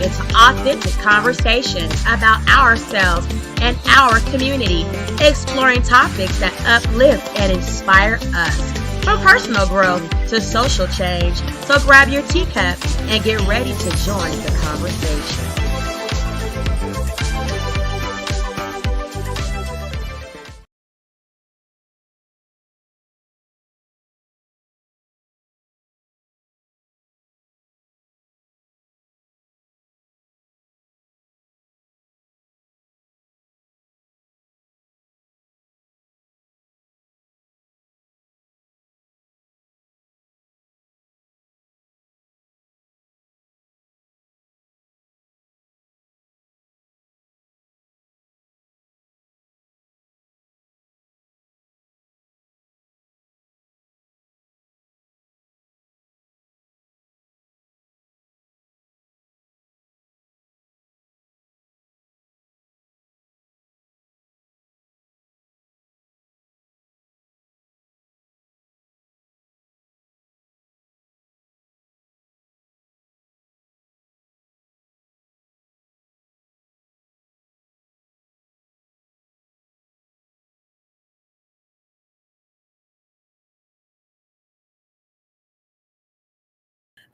into authentic conversations about ourselves and our community, exploring topics that uplift and inspire us. From personal growth to social change. So grab your teacup and get ready to join the conversation.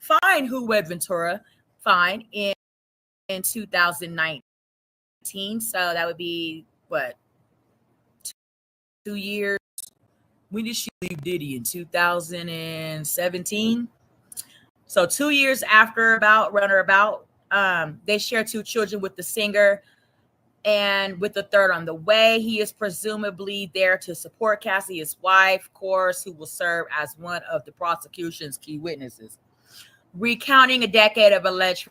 Fine, who wed Ventura? Fine in 2019. So that would be what, 2 years? When did she leave Diddy? In 2017. So 2 years after about, they share two children with the singer, and with the third on the way. He is presumably there to support Cassie, his wife, of course, who will serve as one of the prosecution's key witnesses, recounting a decade of alleged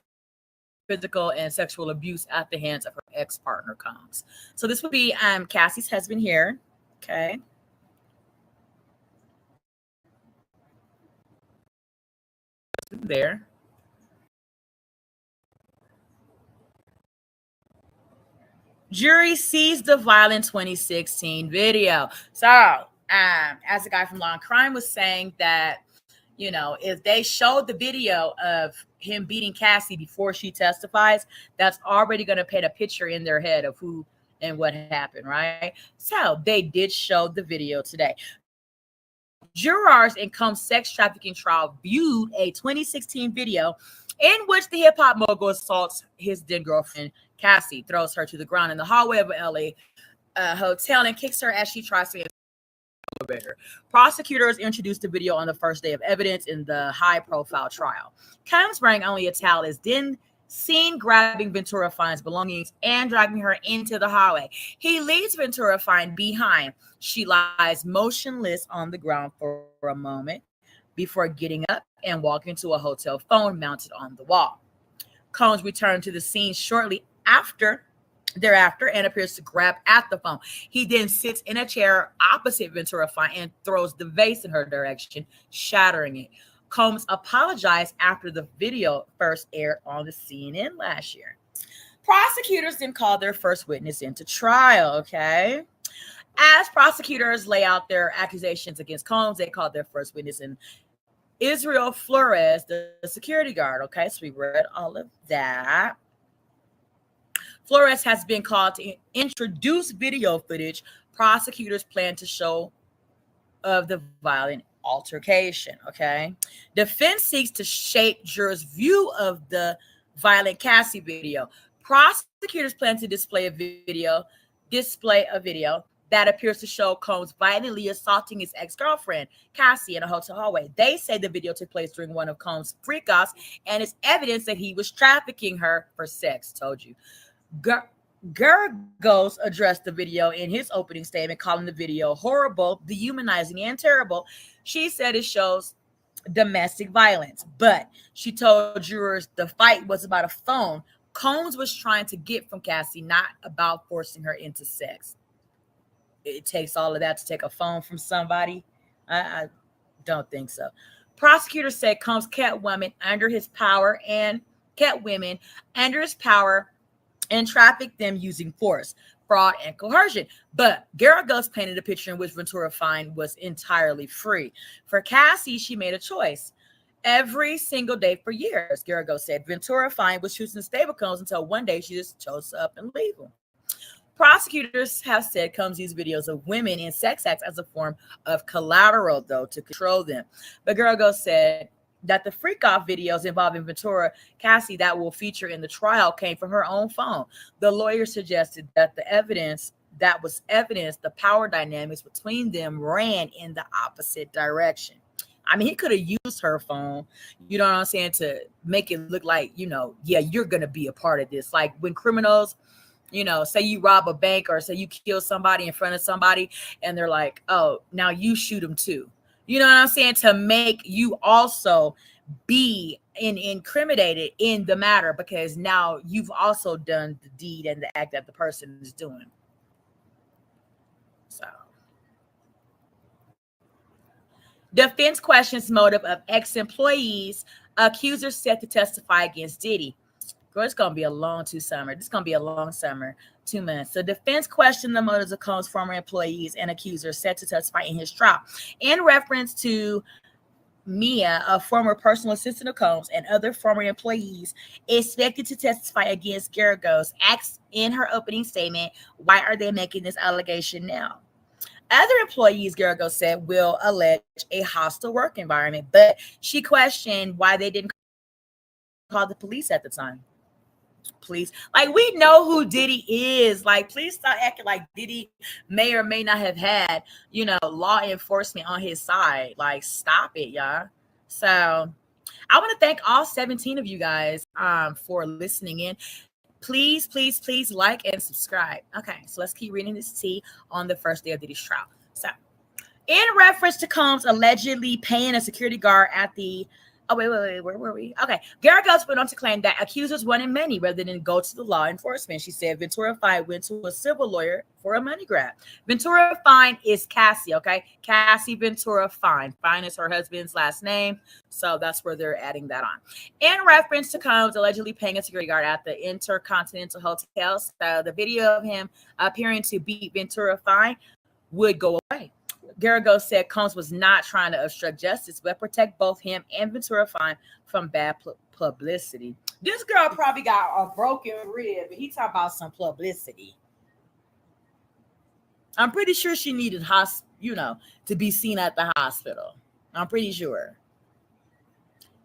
physical and sexual abuse at the hands of her ex-partner Combs. So this would be Cassie's husband here. Okay. There. Jury sees the violent 2016 video. So, as the guy from Law and Crime was saying, that, you know, if they showed the video of him beating Cassie before she testifies, that's already going to paint a picture in their head of who and what happened, right? So they did show the video today. Jurors in Combs' sex trafficking trial viewed a 2016 video in which the hip-hop mogul assaults his then-girlfriend, Cassie, throws her to the ground in the hallway of an LA hotel and kicks her as she tries to elevator. Prosecutors introduced the video on the first day of evidence in the high-profile trial. Combs, wearing only a towel, is then seen grabbing Ventura Fine's belongings and dragging her into the hallway. He leaves Ventura Fine behind. She lies motionless on the ground for a moment before getting up and walking to a hotel phone mounted on the wall. Combs returned to the scene shortly thereafter and appears to grab at the phone. He then sits in a chair opposite Ventura Fine and throws the vase in her direction, shattering it. Combs apologized after the video first aired on the CNN last year. Prosecutors then called their first witness into trial, okay? As prosecutors lay out their accusations against Combs, they called their first witness in Israel Flores, the security guard, okay? So we read all of that. Flores has been called to introduce video footage prosecutors plan to show of the violent altercation, okay? Defense seeks to shape jurors' view of the violent Cassie video. Prosecutors plan to display a video that appears to show Combs violently assaulting his ex-girlfriend, Cassie, in a hotel hallway. They say the video took place during one of Combs' freak-offs and is evidence that he was trafficking her for sex. Told you. Geragos addressed the video in his opening statement, calling the video horrible, dehumanizing, and terrible. She said it shows domestic violence, but she told jurors the fight was about a phone Combs was trying to get from Cassie, not about forcing her into sex. It takes all of that to take a phone from somebody? I don't think so. Prosecutors said Combs kept women under his power and trafficked them using force, fraud, and coercion. But Geragos painted a picture in which Ventura Fine was entirely free. For Cassie, she made a choice. every single day for years, Garagos said. Ventura Fine was choosing stable Combs until one day she just chose up and leave him. Prosecutors have said Combs used videos of women in sex acts as a form of collateral, though, to control them. But Garagos said that the freak off videos involving Ventura Cassie that will feature in the trial came from her own phone. The lawyer suggested that the evidence the power dynamics between them ran in the opposite direction. I mean, he could have used her phone, you know what I'm saying, to make it look like, yeah, you're going to be a part of this. Like when criminals, say you rob a bank or say you kill somebody in front of somebody and they're like, oh, now you shoot them too. You know what I'm saying? To make you also be incriminated in the matter because now you've also done the deed and the act that the person is doing. So, defense questions motive of ex-employees. Accusers set to testify against Diddy. Girl, it's gonna be a long summer. This is gonna be a long summer, 2 months. So defense questioned the motives of Combs' former employees and accusers set to testify in his trial. In reference to Mia, a former personal assistant of Combs, and other former employees expected to testify against Garagos, asked in her opening statement, why are they making this allegation now? Other employees, Garagos said, will allege a hostile work environment, but she questioned why they didn't call the police at the time. Please, like, we know who Diddy is. Like, please stop acting like Diddy may or may not have had, law enforcement on his side. Like, stop it, y'all. So I want to thank all 17 of you guys for listening in. Please, please, please like and subscribe. Okay, so let's keep reading this tea on the first day of Diddy's trial. So, in reference to Combs allegedly paying a security guard at the wait, where were we? Okay. Garagos went on to claim that accusers wanted money rather than go to the law enforcement. She said Ventura Fine went to a civil lawyer for a money grab. Ventura Fine is Cassie, okay? Cassie Ventura Fine. Fine is her husband's last name, so that's where they're adding that on. In reference to Combs allegedly paying a security guard at the Intercontinental Hotel, so the video of him appearing to beat Ventura Fine would go away. Garagos said Combs was not trying to obstruct justice, but protect both him and Ventura Fine from bad publicity. This girl probably got a broken rib, and he talking about some publicity. I'm pretty sure she needed to be seen at the hospital. I'm pretty sure.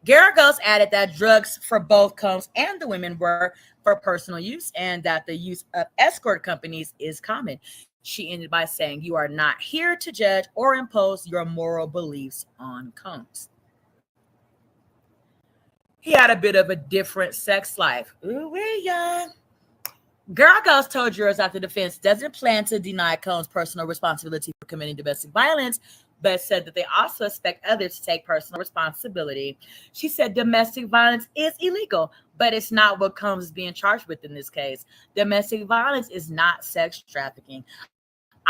Garagos added that drugs for both Combs and the women were for personal use and that the use of escort companies is common. She ended by saying, you are not here to judge or impose your moral beliefs on Combs. He had a bit of a different sex life. Ooh, we're young. Garagos told jurors that the defense doesn't plan to deny Combs' personal responsibility for committing domestic violence, but said that they also expect others to take personal responsibility. She said domestic violence is illegal, but it's not what Combs is being charged with in this case. Domestic violence is not sex trafficking.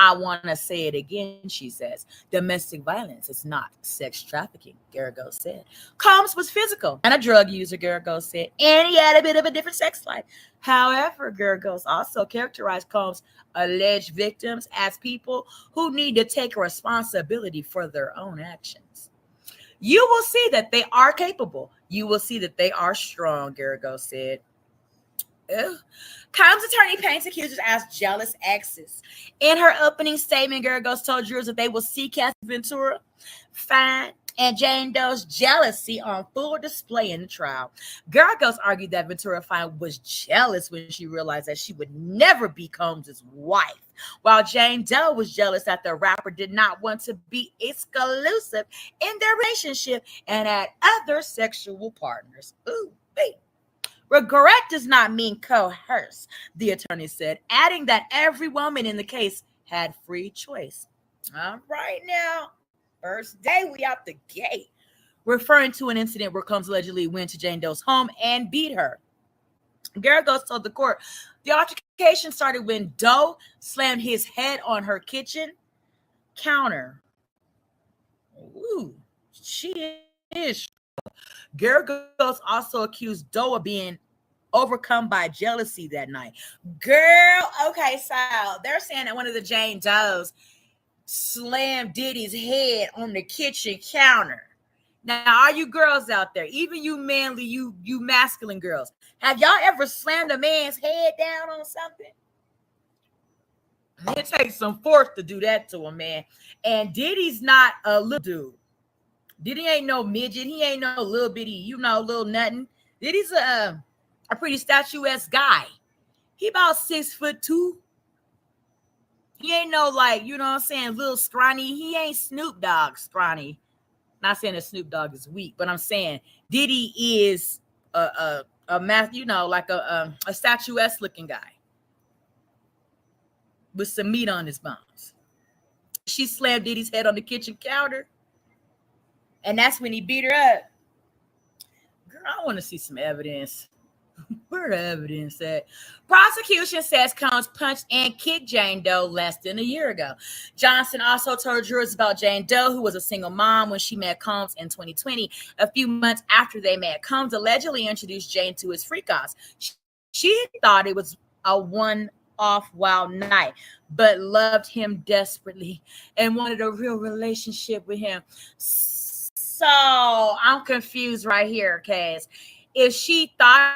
I want to say it again, she says. Domestic violence is not sex trafficking, Garagos said. Combs was physical and a drug user, Garagos said, and he had a bit of a different sex life. However, Garagos also characterized Combs' alleged victims as people who need to take responsibility for their own actions. You will see that they are capable. You will see that they are strong, Garagos said. Combs' attorney paints accusers as jealous exes. In her opening statement, Garagos told jurors that they will see Cassie Ventura Fine and Jane Doe's jealousy on full display in the trial. Garagos argued that Ventura Fine was jealous when she realized that she would never be Combs' wife, while Jane Doe was jealous that the rapper did not want to be exclusive in their relationship and had other sexual partners. Ooh, wait. Regret does not mean coerce, the attorney said, adding that every woman in the case had free choice. All right now, first day we out the gate. Referring to an incident where Combs allegedly went to Jane Doe's home and beat her. Garagos told the court the altercation started when Doe slammed his head on her kitchen counter. Ooh, she is. Garagos also accused Doe of being overcome by jealousy that night. Girl, okay, so they're saying that one of the Jane Does slammed Diddy's head on the kitchen counter. Now, all you girls out there, even you manly, you masculine girls, have y'all ever slammed a man's head down on something? It takes some force to do that to a man. And Diddy's not a little dude. Diddy ain't no midget. He ain't no little bitty, little nothing. Diddy's a pretty statuesque guy. He about 6'2". He ain't no little scrawny. He ain't Snoop Dogg scrawny. Not saying that Snoop Dogg is weak, but I'm saying Diddy is a math, like a statuesque looking guy with some meat on his bones. She slammed Diddy's head on the kitchen counter, and that's when he beat her up. Girl, I want to see some evidence. Where the evidence at? Prosecution says Combs punched and kicked Jane Doe less than a year ago. Johnson also told jurors about Jane Doe, who was a single mom when she met Combs in 2020. A few months after they met, Combs allegedly introduced Jane to his freak-offs. She thought it was a one-off wild night, but loved him desperately and wanted a real relationship with him. So I'm confused right here, Cass. If she thought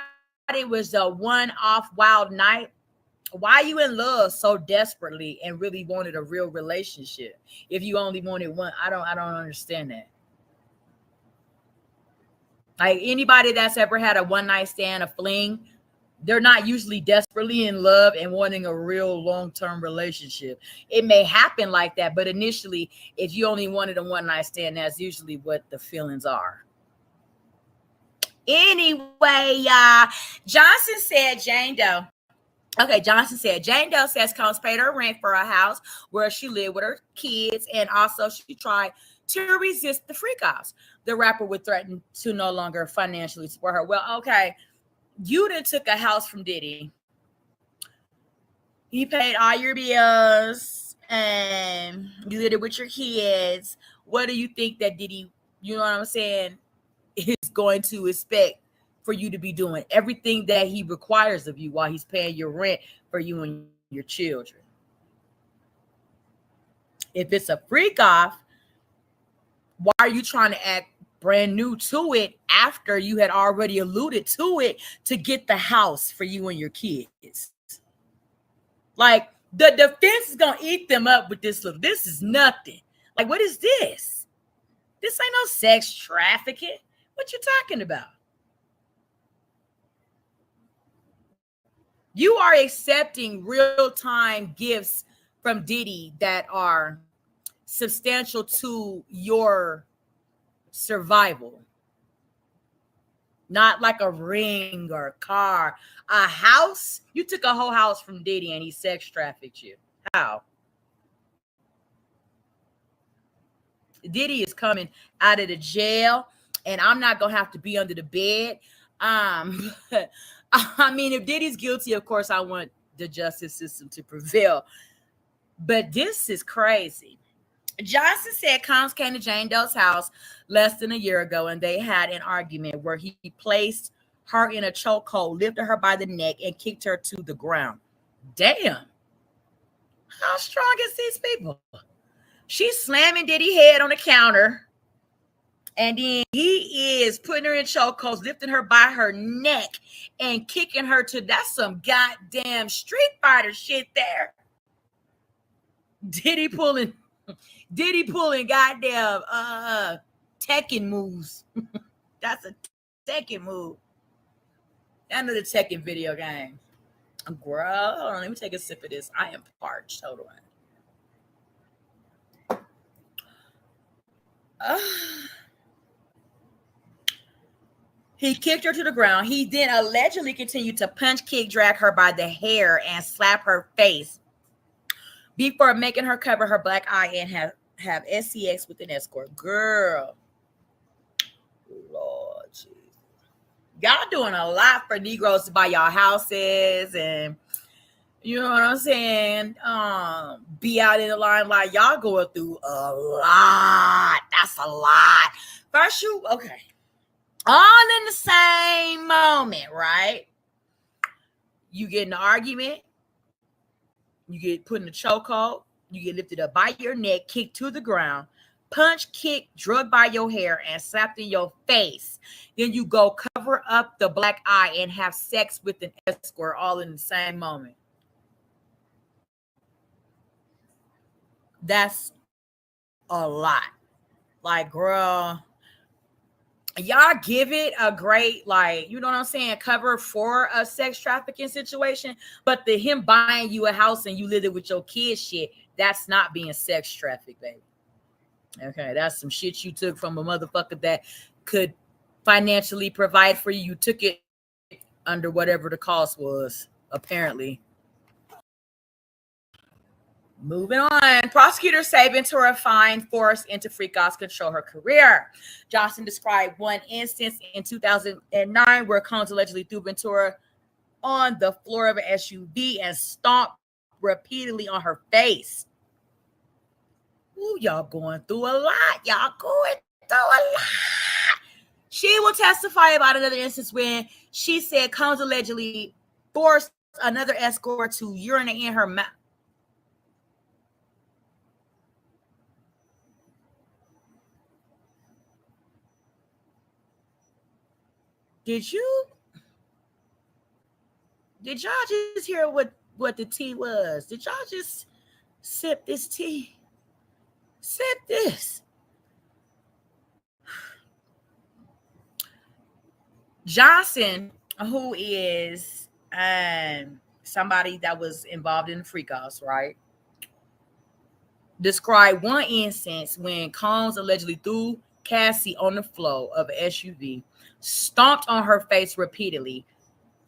it was a one-off wild night, why are you in love so desperately and really wanted a real relationship if you only wanted one? I don't understand that. Like, anybody that's ever had a one-night stand, a fling, they're not usually desperately in love and wanting a real long-term relationship. It may happen like that, but initially, if you only wanted a one-night stand, that's usually what the feelings are. Anyway, Johnson said Jane Doe says Combs paid her rent for a house where she lived with her kids, and also she tried to resist the freak-offs. The rapper would threaten to no longer financially support her. Well, okay, you done took a house from Diddy. He paid all your bills, and you did it with your kids. What do you think that Diddy, you know what I'm saying, is going to expect for you to be doing? Everything that he requires of you while he's paying your rent for you and your children. If it's a freak off, why are you trying to act brand new to it after you had already alluded to it to get the house for you and your kids? Like, the defense is gonna eat them up with this little. This is nothing. Like, what is this? This ain't no sex trafficking. What you talking about? You are accepting real-time gifts from Diddy that are substantial to your survival. Not like a ring or a car. A house? You took a whole house from Diddy and he sex trafficked you. How? Diddy is coming out of the jail, and I'm not going to have to be under the bed. I mean, if Diddy's guilty, of course, I want the justice system to prevail. But this is crazy. Johnson said Combs came to Jane Doe's house less than a year ago, and they had an argument where he placed her in a chokehold, lifted her by the neck, and kicked her to the ground. Damn. How strong is these people? She's slamming Diddy's head on the counter, and then he is putting her in chokeholds, lifting her by her neck, and kicking her to. That's some goddamn Street Fighter shit there. Diddy pulling goddamn Tekken moves. That's a Tekken move. Another Tekken video game. Girl, hold on, let me take a sip of this. I am parched. Hold on. He kicked her to the ground. He then allegedly continued to punch, kick, drag her by the hair, and slap her face before making her cover her black eye and have SCX with an escort. Girl. Lord Jesus. Y'all doing a lot for Negroes to buy y'all houses and, you know what I'm saying, be out in the limelight. Y'all going through a lot. That's a lot. First okay. All in the same moment, right? You get in an argument. You get put in a chokehold. You get lifted up by your neck, kicked to the ground, punch, kick, drug by your hair, and slapped in your face. Then you go cover up the black eye and have sex with an escort all in the same moment. That's a lot. Like, girl, y'all give it a great, like, you know what I'm saying, cover for a sex trafficking situation, but the him buying you a house and you live it with your kids shit, that's not being sex trafficked, baby. Okay, that's some shit you took from a motherfucker that could financially provide for you. You took it under whatever the cost was, apparently. Moving on. Prosecutors say Ventura find forced into Freakoff's control her career. Johnson described one instance in 2009 where Combs allegedly threw Ventura on the floor of an SUV and stomped repeatedly on her face. Ooh, y'all going through a lot. Y'all going through a lot. She will testify about another instance when she said Combs allegedly forced another escort to urinate in her mouth. Did y'all just hear what the tea was? Did y'all just sip this tea? Sip this. Johnson, who is somebody that was involved in the freak-offs, right? Described one instance when Combs allegedly threw Cassie on the floor of an SUV, stomped on her face repeatedly.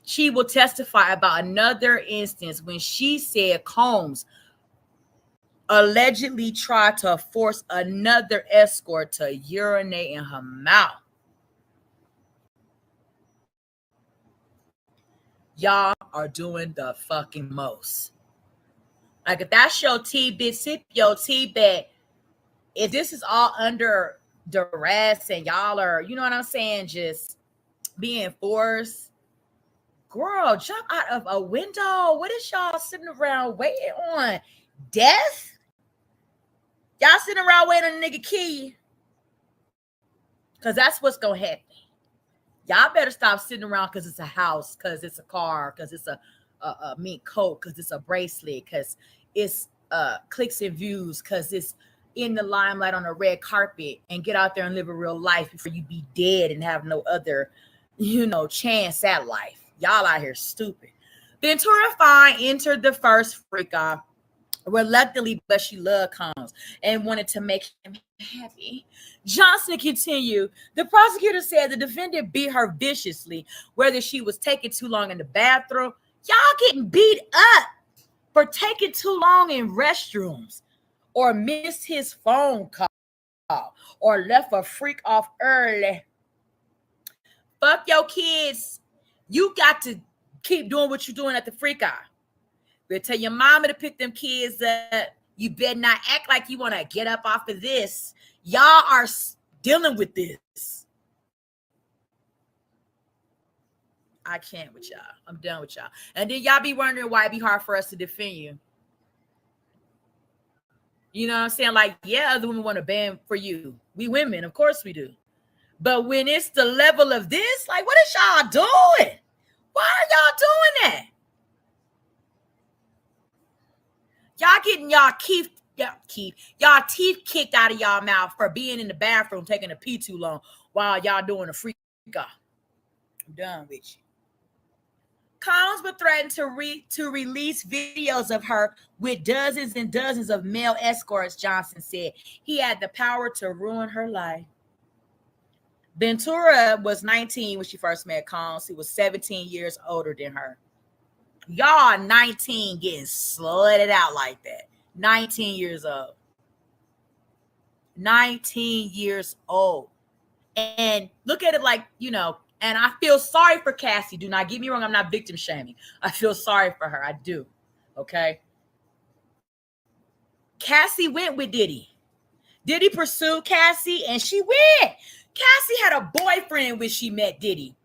She will testify about another instance when she said Combs allegedly tried to force another escort to urinate in her mouth. Y'all are doing the fucking most. Like, if that's your tea, bitch, sip your tea, bet. If this is all under duress and y'all are, you know what I'm saying, just being forced, girl, jump out of a window. What is y'all sitting around waiting on? Death? Y'all sitting around waiting on a nigga key. Because that's what's going to happen. Y'all better stop sitting around because it's a house, because it's a car, because it's a mink coat, because it's a bracelet, because it's clicks and views, because it's in the limelight on a red carpet, and get out there and live a real life before you be dead and have no other, chance at life. Y'all out here stupid. Ventura Fine entered the first freak-off reluctantly, but she loved Combs and wanted to make him happy. Johnson continued. The prosecutor said the defendant beat her viciously, whether she was taking too long in the bathroom. Y'all getting beat up for taking too long in restrooms, or missed his phone call, or left a freak off early. Fuck your kids. You got to keep doing what you're doing at the freak off. Better tell your mama to pick them kids up. You better not act like you want to get up off of this. Y'all are dealing with this. I can't with y'all. I'm done with y'all. And then y'all be wondering why it be hard for us to defend you. You know what I'm saying? Like, yeah, other women want to ban for you. We women, of course we do. But when it's the level of this, like, what is y'all doing? Why are y'all doing that? Y'all getting y'all teeth kicked out of y'all mouth for being in the bathroom taking a pee too long while y'all doing a freak off. I'm done with you. Combs would threaten to release videos of her with dozens and dozens of male escorts, Johnson said. He had the power to ruin her life. Ventura was 19 when she first met Combs. He was 17 years older than her. Y'all 19 getting slutted out like that. 19 years old. 19 years old. And look at it like, and I feel sorry for Cassie. Do not get me wrong. I'm not victim shaming. I feel sorry for her. I do. Okay. Cassie went with Diddy. Diddy pursued Cassie and she went. Cassie had a boyfriend when she met Diddy.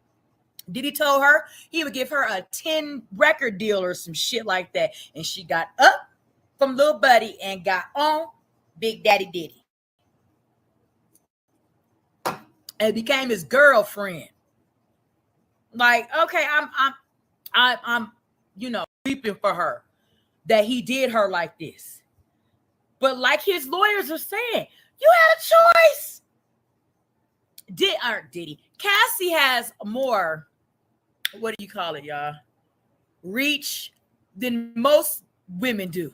Diddy told her he would give her a 10 record deal or some shit like that. And she got up from Lil Buddy and got on Big Daddy Diddy. and became his girlfriend. Like, okay, I'm weeping for her that he did her like this. But like his lawyers are saying, you had a choice. Diddy? Cassie has more, what do you call it, y'all? Reach than most women do.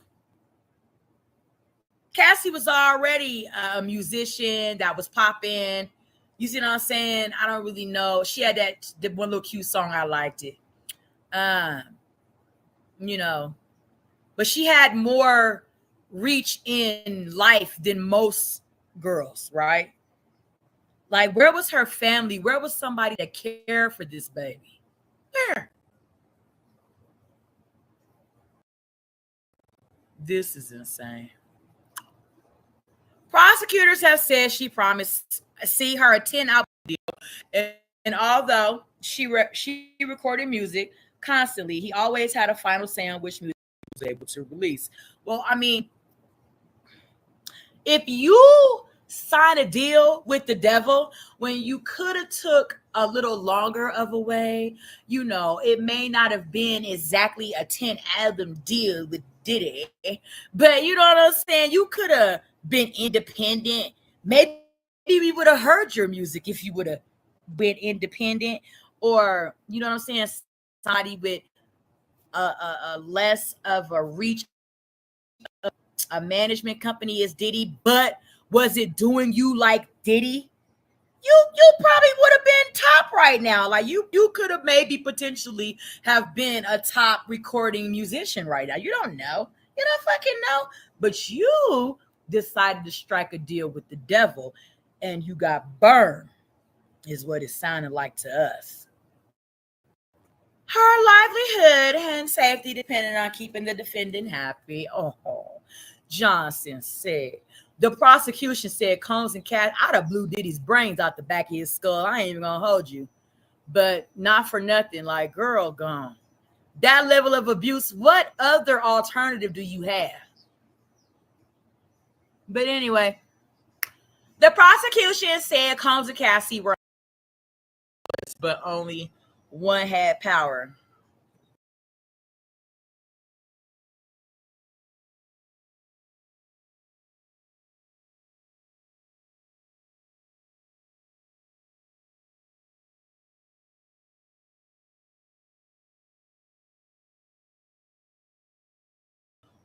Cassie was already a musician that was popping. You see what I'm saying? I don't really know. She had the one little cute song. I liked it. Um, you know, but she had more reach in life than most girls, right? Like, where was her family? Where was somebody that cared for this baby? Where? This is insane. Prosecutors have said she promised see her a 10 album deal, and although she recorded music constantly, he always had a final say on which music he was able to release. Well, I mean, if you sign a deal with the devil when you could have took a little longer of a way, it may not have been exactly a 10 album deal with Diddy, but you know what I'm saying? You could have been independent. Maybe we would have heard your music if you would have been independent, or you know what I'm saying? Somebody with a less of a reach, a management company is Diddy, but was it doing you like Diddy? You probably would have been top right now. Like you could have maybe potentially have been a top recording musician right now. You don't know. You don't fucking know. But you decided to strike a deal with the devil and you got burned, is what it sounded like to us. Her livelihood and safety depended on keeping the defendant happy. Oh, Johnson said. The prosecution said Combs and Cass out of blew Diddy's brains out the back of his skull. I ain't even gonna hold you. But not for nothing. Like, girl, gone. That level of abuse, what other alternative do you have? But anyway, the prosecution said Combs and Cassie were, but only one had power.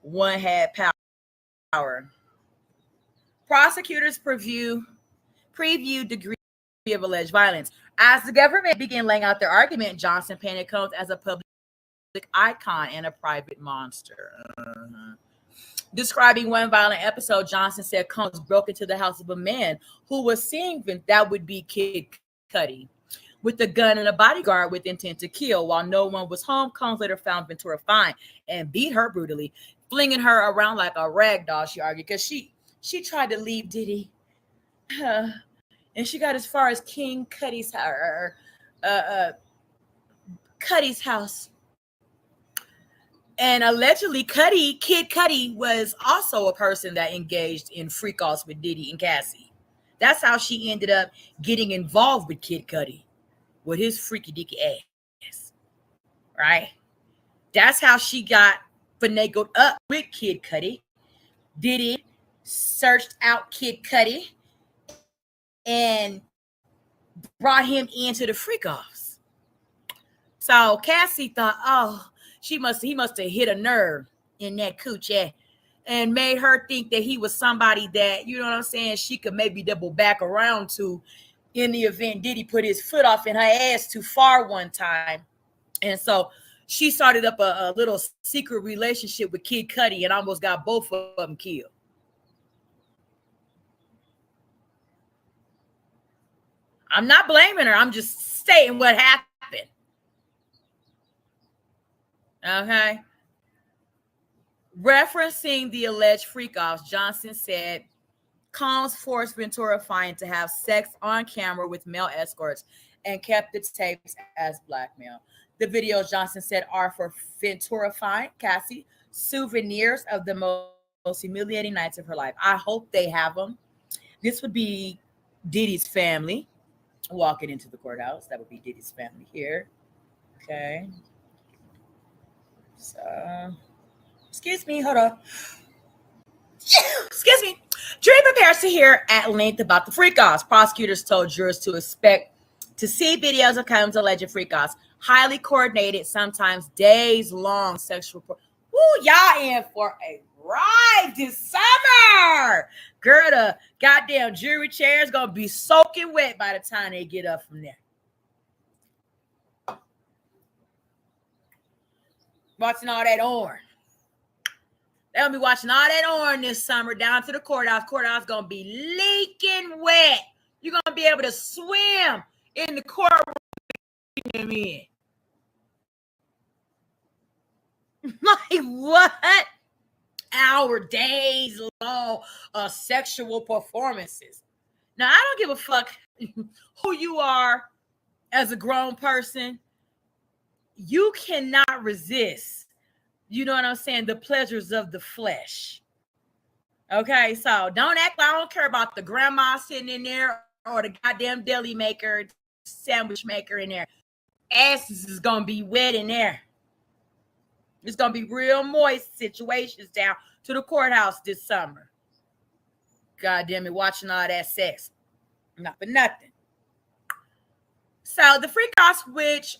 One had power. Prosecutors preview degree of alleged violence. As the government began laying out their argument, Johnson painted Combs as a public icon and a private monster. Describing one violent episode, Johnson said Combs broke into the house of a man who was seeing that would be Kid Cudi with a gun and a bodyguard with intent to kill. While no one was home, Combs later found Ventura fine and beat her brutally, flinging her around like a rag doll, she argued, because she tried to leave Diddy. And she got as far as King Cudi's Cudi's house. And allegedly, Kid Cudi was also a person that engaged in freak-offs with Diddy and Cassie. That's how she ended up getting involved with Kid Cudi, with his freaky dicky ass. Right? That's how she got finagled up with Kid Cudi. Diddy searched out Kid Cudi and brought him into the freak-offs. So Cassie thought, oh, he must have hit a nerve in that coochie and made her think that he was somebody that, you know what I'm saying, she could maybe double back around to in the event Diddy put his foot off in her ass too far one time. And so she started up a little secret relationship with Kid Cudi and almost got both of them killed. I'm not blaming her. I'm just stating what happened. Okay. Referencing the alleged freak-offs, Johnson said Combs forced Ventura Fine to have sex on camera with male escorts and kept the tapes as blackmail. The videos, Johnson said, are for Ventura Fine, Cassie, souvenirs of the most humiliating nights of her life. I hope they have them. This would be Diddy's family. walking into the courthouse. That would be Diddy's family here. Okay. So, excuse me, hold on. Excuse me. Jury prepares to hear at length about the freak-offs. Prosecutors told jurors to expect to see videos of Combs' alleged freak-offs. Highly coordinated, sometimes days-long sexual. Woo, y'all in for a ride this summer. Girl, the goddamn jury chair is gonna be soaking wet by the time they get up from there. Watching all that orange. They'll be watching all that orange this summer down to the courthouse. Courthouse gonna be leaking wet. You're gonna be able to swim in the courtroom. In. Like what? Hour, days long sexual performances. Now I don't give a fuck who you are as a grown person. You cannot resist. You know what I'm saying? The pleasures of the flesh. Okay, so don't act like I don't care about the grandma sitting in there or the goddamn deli maker, sandwich maker in there. Asses is gonna be wet in there. It's gonna be real moist situations down to the courthouse this summer. God damn it, watching all that sex. Not for nothing. So the freak-offs, which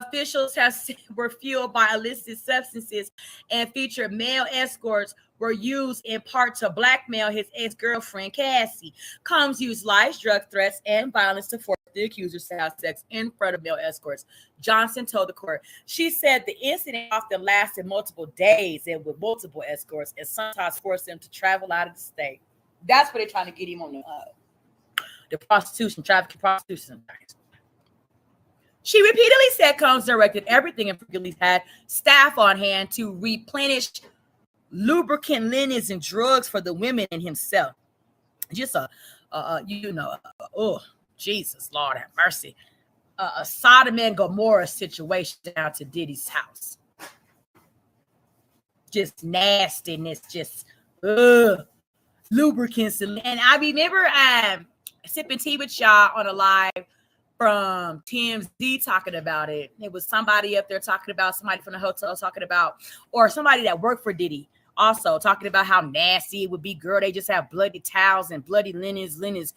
officials have said were fueled by illicit substances and featured male escorts, were used in part to blackmail his ex-girlfriend, Cassie. Combs used lies, drug threats, and violence to force the accusers to have sex in front of male escorts. Johnson told the court. She said the incident often lasted multiple days and with multiple escorts and sometimes forced them to travel out of the state. That's what they're trying to get him on the prostitution, trafficking prostitution. She repeatedly said Combs directed everything and frequently had staff on hand to replenish lubricant, linens, and drugs for the women and himself. Just oh, Jesus, Lord have mercy. A Sodom and Gomorrah situation down to Diddy's house. Just nastiness, just lubricants. And I remember sipping tea with y'all on a live from TMZ talking about it. It was somebody up there talking about, somebody from the hotel talking about, or somebody that worked for Diddy also talking about how nasty it would be. Girl, they just have bloody towels and bloody linens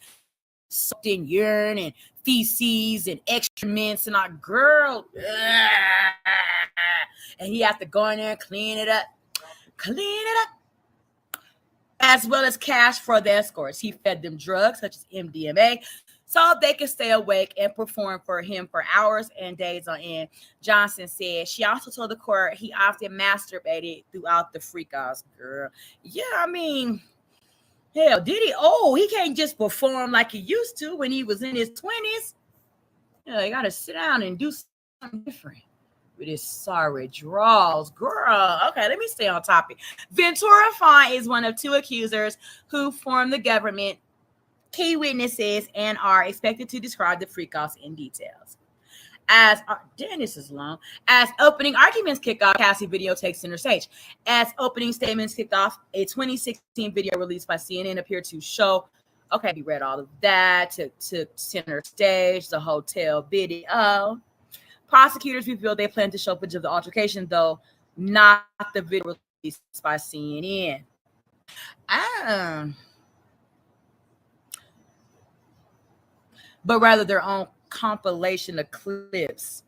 soaked in urine and feces and excrements and our girl. And he has to go in there and clean it up. As well as cash for the escorts. He fed them drugs such as MDMA so they could stay awake and perform for him for hours and days on end. Johnson said she also told the court he often masturbated throughout the freak-offs. Girl, yeah, I mean, hell, Diddy, he can't just perform like he used to when he was in his 20s. You gotta sit down and do something different with his sorry draws. Girl, okay, let me stay on topic. Ventura Fine is one of two accusers who formed the government, key witnesses, and are expected to describe the freak-offs in details. This is long. As opening arguments kick off, Cassie video takes center stage. As opening statements kicked off, a 2016 video released by CNN appeared to show, okay, we read all of that, to center stage, the hotel video. Prosecutors revealed they plan to show footage of the altercation, though not the video released by CNN. But rather their own compilation of clips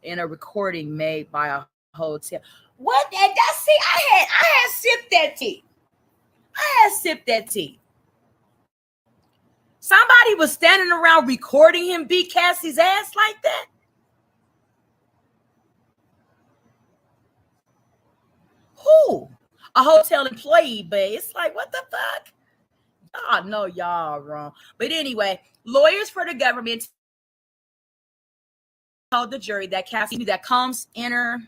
in a recording made by a hotel. What? See, I had sipped that tea. Somebody was standing around recording him beat Cassie's ass like that. Who? A hotel employee, but it's like, what the fuck? I know y'all wrong. But anyway, lawyers for the government told the jury that Cassie knew that Combs' inner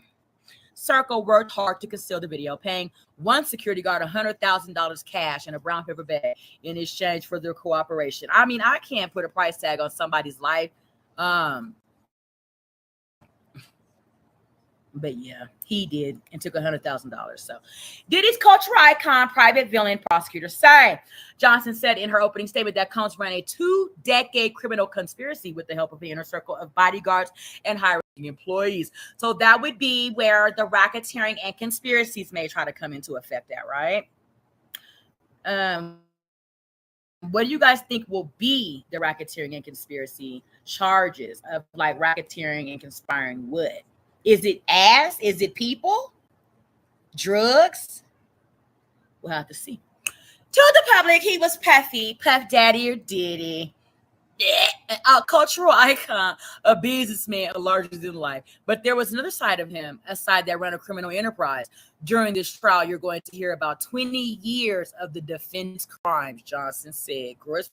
circle worked hard to conceal the video, paying one security guard $100,000 cash in a brown paper bag in exchange for their cooperation. I mean, I can't put a price tag on somebody's life. But yeah, he did and took $100,000. So, Diddy's cultural icon, private villain, prosecutors say. Johnson said in her opening statement that Combs ran a 2-decade criminal conspiracy with the help of the inner circle of bodyguards and high-ranking employees. So that would be where the racketeering and conspiracies may try to come into effect at, right? What do you guys think will be the racketeering and conspiracy charges of like racketeering and conspiring what? Is it ass? Is it people? Drugs? We'll have to see. To the public, he was Puffy, Puff Daddy or Diddy. A cultural icon, a businessman, a larger than life. But there was another side of him, a side that ran a criminal enterprise. During this trial, you're going to hear about 20 years of the defendant's crimes, Johnson said. Girl, it's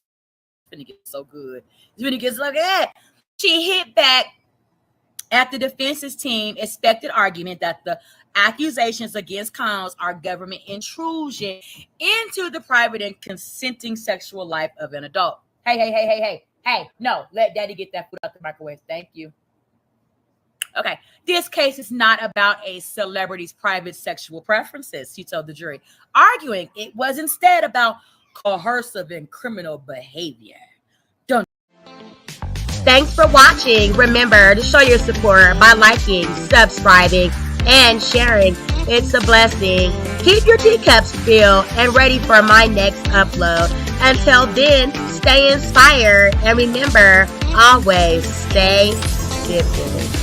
going to get so good. It's going to get so good. She hit back at the defense's team expected argument that the accusations against Combs are government intrusion into the private and consenting sexual life of an adult. Hey, no, let daddy get that food out the microwave. Thank you. Okay, this case is not about a celebrity's private sexual preferences, she told the jury, arguing it was instead about coercive and criminal behavior. Thanks for watching. Remember to show your support by liking, subscribing, and sharing. It's a blessing. Keep your teacups filled and ready for my next upload. Until then, stay inspired and remember, always stay dipping.